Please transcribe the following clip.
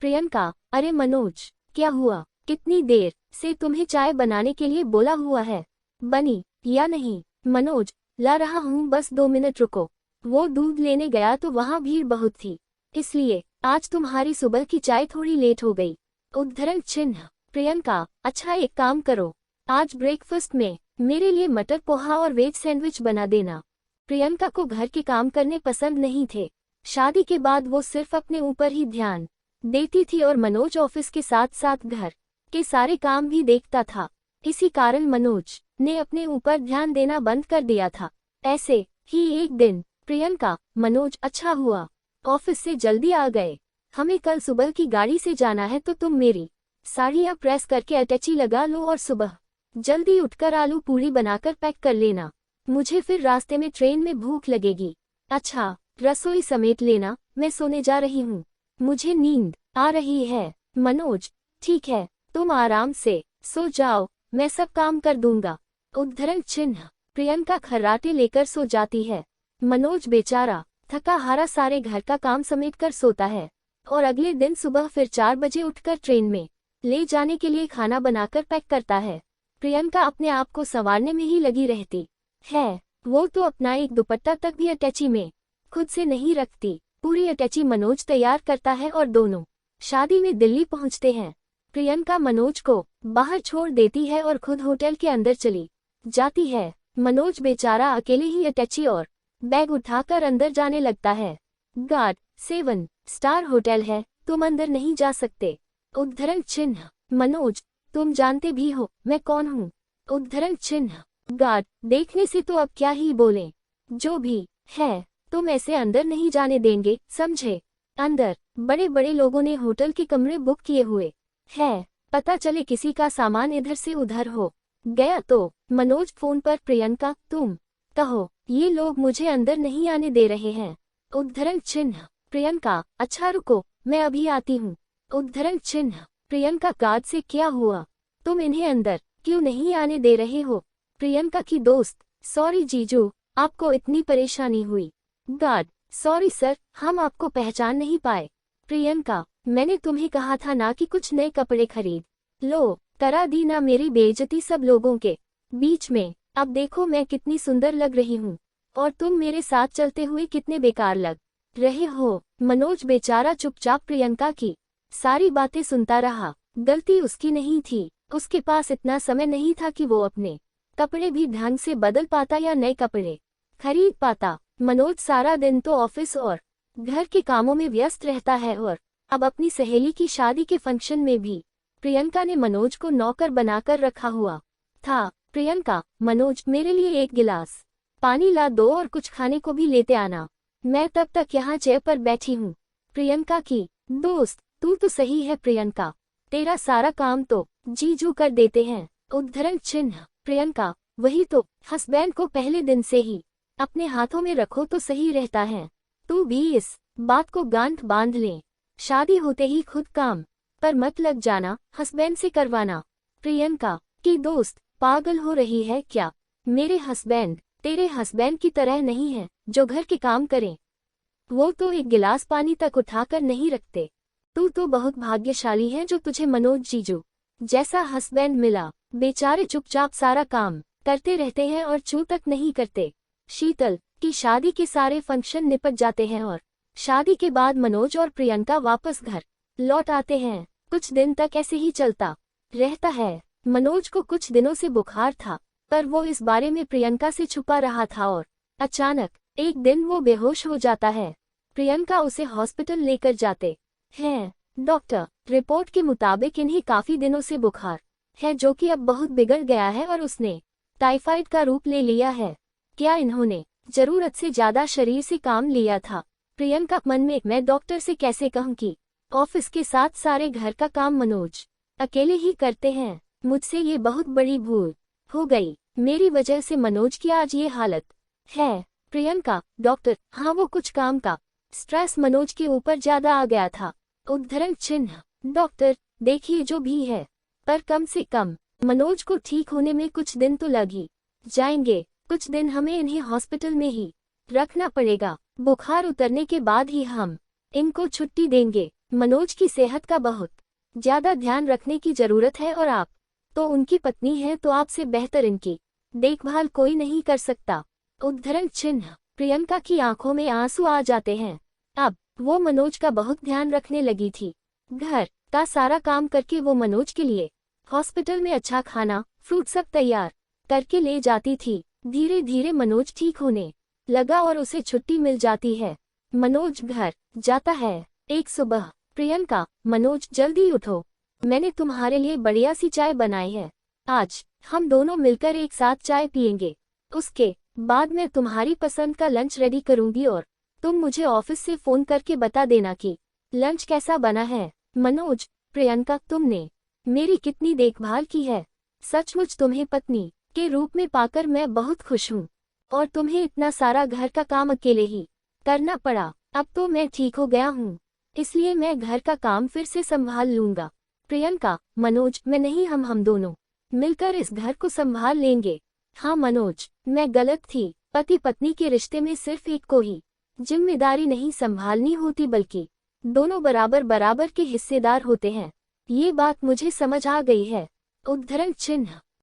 प्रियंका, अरे मनोज, क्या हुआ? कितनी देर से तुम्हें चाय बनाने के लिए बोला हुआ है, बनी या नहीं? मनोज, ला रहा हूँ, बस 2 मिनट रुको। वो दूध लेने गया तो वहाँ भीड़ बहुत थी, इसलिए आज तुम्हारी सुबह की चाय थोड़ी लेट हो गई। उद्धरण चिन्ह। प्रियंका, अच्छा एक काम करो, आज ब्रेकफास्ट में मेरे लिए मटर पोहा और वेज सैंडविच बना देना। प्रियंका को घर के काम करने पसंद नहीं थे। शादी के बाद वो सिर्फ अपने ऊपर ही ध्यान देती थी और मनोज ऑफिस के साथ साथ घर के सारे काम भी देखता था। इसी कारण मनोज ने अपने ऊपर ध्यान देना बंद कर दिया था। ऐसे ही एक दिन, प्रियंका, मनोज, अच्छा हुआ ऑफिस से जल्दी आ गए। हमें कल सुबह की गाड़ी से जाना है, तो तुम मेरी साड़ियाँ प्रेस करके अटैची लगा लो और सुबह जल्दी उठकर आलू पूरी बनाकर पैक कर लेना। मुझे फिर रास्ते में ट्रेन में भूख लगेगी। अच्छा, रसोई समेट लेना, मैं सोने जा रही हूँ, मुझे नींद आ रही है। मनोज, ठीक है, तुम आराम से सो जाओ, मैं सब काम कर दूंगा। उद्धरण चिन्ह। प्रियंका खर्राटे लेकर सो जाती है। मनोज बेचारा थका हारा सारे घर का काम समेट कर सोता है और अगले दिन सुबह फिर 4 बजे उठकर ट्रेन में ले जाने के लिए खाना बनाकर पैक करता है। प्रियंका अपने आप को संवारने में ही लगी रहती है। वो तो अपना एक दुपट्टा तक भी अटैची में खुद से नहीं रखती। पूरी अटैची मनोज तैयार करता है और दोनों शादी में दिल्ली पहुंचते हैं। प्रियंका मनोज को बाहर छोड़ देती है और खुद होटल के अंदर चली जाती है। मनोज बेचारा अकेले ही अटैची और बैग उठाकर अंदर जाने लगता है। गार्ड, 7 स्टार होटल है, तुम अंदर नहीं जा सकते। उद्धरण चिन्ह। मनोज, तुम जानते भी हो मैं कौन हूँ। उद्धरण चिन्ह। गार्ड, देखने से तो अब क्या ही बोलें, जो भी है तुम ऐसे अंदर नहीं जाने देंगे, समझे? अंदर बड़े बड़े लोगों ने होटल के कमरे बुक किए हुए हैं, पता चले किसी का सामान इधर से उधर हो गया तो। मनोज फोन पर, प्रियंका, तुम कहो, ये लोग मुझे अंदर नहीं आने दे रहे हैं। उद्धरण चिन्ह। प्रियंका, अच्छा रुको, मैं अभी आती हूँ। उद्धरण चिन्ह। प्रियंका, गार्ड से क्या हुआ? तुम इन्हें अंदर क्यों नहीं आने दे रहे हो? प्रियंका की दोस्त, सॉरी जीजू, आपको इतनी परेशानी हुई। गार्ड, सॉरी सर, हम आपको पहचान नहीं पाए। प्रियंका, मैंने तुम्हें कहा था ना कि कुछ नए कपड़े खरीद लो, करा दी ना मेरी बेइज्जती सब लोगों के बीच में। अब देखो मैं कितनी सुंदर लग रही हूँ और तुम मेरे साथ चलते हुए कितने बेकार लग रहे हो। मनोज बेचारा चुपचाप प्रियंका की सारी बातें सुनता रहा। गलती उसकी नहीं थी, उसके पास इतना समय नहीं था कि वो अपने कपड़े भी ढंग से बदल पाता या नए कपड़े खरीद पाता। मनोज सारा दिन तो ऑफिस और घर के कामों में व्यस्त रहता है और अब अपनी सहेली की शादी के फंक्शन में भी प्रियंका ने मनोज को नौकर बनाकर रखा हुआ था। प्रियंका, मनोज, मेरे लिए एक गिलास पानी ला दो और कुछ खाने को भी लेते आना, मैं तब तक यहाँ चेयर पर बैठी हूँ। प्रियंका की दोस्त, तू तो सही है प्रियंका, तेरा सारा काम तो जीजू कर देते हैं। उद्धरण चिन्ह। प्रियंका, वही तो, हस्बैंड को पहले दिन से ही अपने हाथों में रखो तो सही रहता है। तू भी इस बात को गांठ बांध ले, शादी होते ही खुद काम पर मत लग जाना, हस्बैंड से करवाना। प्रियंका की दोस्त, पागल हो रही है क्या? मेरे हस्बैंड तेरे हस्बैंड की तरह नहीं है जो घर के काम करें, वो तो एक गिलास पानी तक उठाकर नहीं रखते। तू तो बहुत भाग्यशाली है जो तुझे मनोज जीजू जैसा हस्बैंड मिला। बेचारे चुपचाप सारा काम करते रहते हैं और चू तक नहीं करते। शीतल की शादी के सारे फंक्शन निपट जाते हैं और शादी के बाद मनोज और प्रियंका वापस घर लौट आते हैं। कुछ दिन तक ऐसे ही चलता रहता है। मनोज को कुछ दिनों से बुखार था, पर वो इस बारे में प्रियंका से छुपा रहा था और अचानक एक दिन वो बेहोश हो जाता है। प्रियंका उसे हॉस्पिटल लेकर जाते हैं। डॉक्टर रिपोर्ट के मुताबिक इन्हें काफी दिनों से बुखार है, जो कि अब बहुत बिगड़ गया है और उसने टाइफाइड का रूप ले लिया है। क्या इन्होंने जरूरत से ज्यादा शरीर से काम लिया था? प्रियंका मन में, मैं डॉक्टर से कैसे कहूँ कि ऑफिस के साथ सारे घर का काम मनोज अकेले ही करते हैं। मुझसे ये बहुत बड़ी भूल हो गई, मेरी वजह से मनोज की आज ये हालत है। प्रियंका, डॉक्टर, हाँ वो कुछ काम का स्ट्रेस मनोज के ऊपर ज्यादा आ गया था। उद्धरण चिन्ह। डॉक्टर, देखिए जो भी है, पर कम से कम मनोज को ठीक होने में कुछ दिन तो लग ही जाएंगे। कुछ दिन हमें इन्हें हॉस्पिटल में ही रखना पड़ेगा, बुखार उतरने के बाद ही हम इनको छुट्टी देंगे। मनोज की सेहत का बहुत ज्यादा ध्यान रखने की जरूरत है और आप तो उनकी पत्नी है, तो आपसे बेहतर इनकी देखभाल कोई नहीं कर सकता। उद्धरण चिन्ह। प्रियंका की आंखों में आंसू आ जाते हैं। अब वो मनोज का बहुत ध्यान रखने लगी थी। घर का सारा काम करके वो मनोज के लिए हॉस्पिटल में अच्छा खाना, फ्रूट सब तैयार करके ले जाती थी। धीरे धीरे मनोज ठीक होने लगा और उसे छुट्टी मिल जाती है। मनोज घर जाता है। एक सुबह प्रियंका, मनोज जल्दी उठो, मैंने तुम्हारे लिए बढ़िया सी चाय बनाई है, आज हम दोनों मिलकर एक साथ चाय पियेंगे। उसके बाद मैं तुम्हारी पसंद का लंच रेडी करूंगी और तुम मुझे ऑफिस से फोन करके बता देना कि लंच कैसा बना है। मनोज, प्रियंका, तुमने मेरी कितनी देखभाल की है, सचमुच तुम्हें पत्नी के रूप में पाकर मैं बहुत खुश हूँ। और तुम्हें इतना सारा घर का काम अकेले ही करना पड़ा। अब तो मैं ठीक हो गया हूँ, इसलिए मैं घर का काम फिर से संभाल लूंगा। प्रियंका, मनोज, मैं नहीं, हम दोनों मिलकर इस घर को संभाल लेंगे। हाँ मनोज, मैं गलत थी। पति पत्नी के रिश्ते में सिर्फ एक को ही जिम्मेदारी नहीं संभालनी होती, बल्कि दोनों बराबर बराबर के हिस्सेदार होते हैं। ये बात मुझे समझ आ गई है। उद्धरण चिन्ह।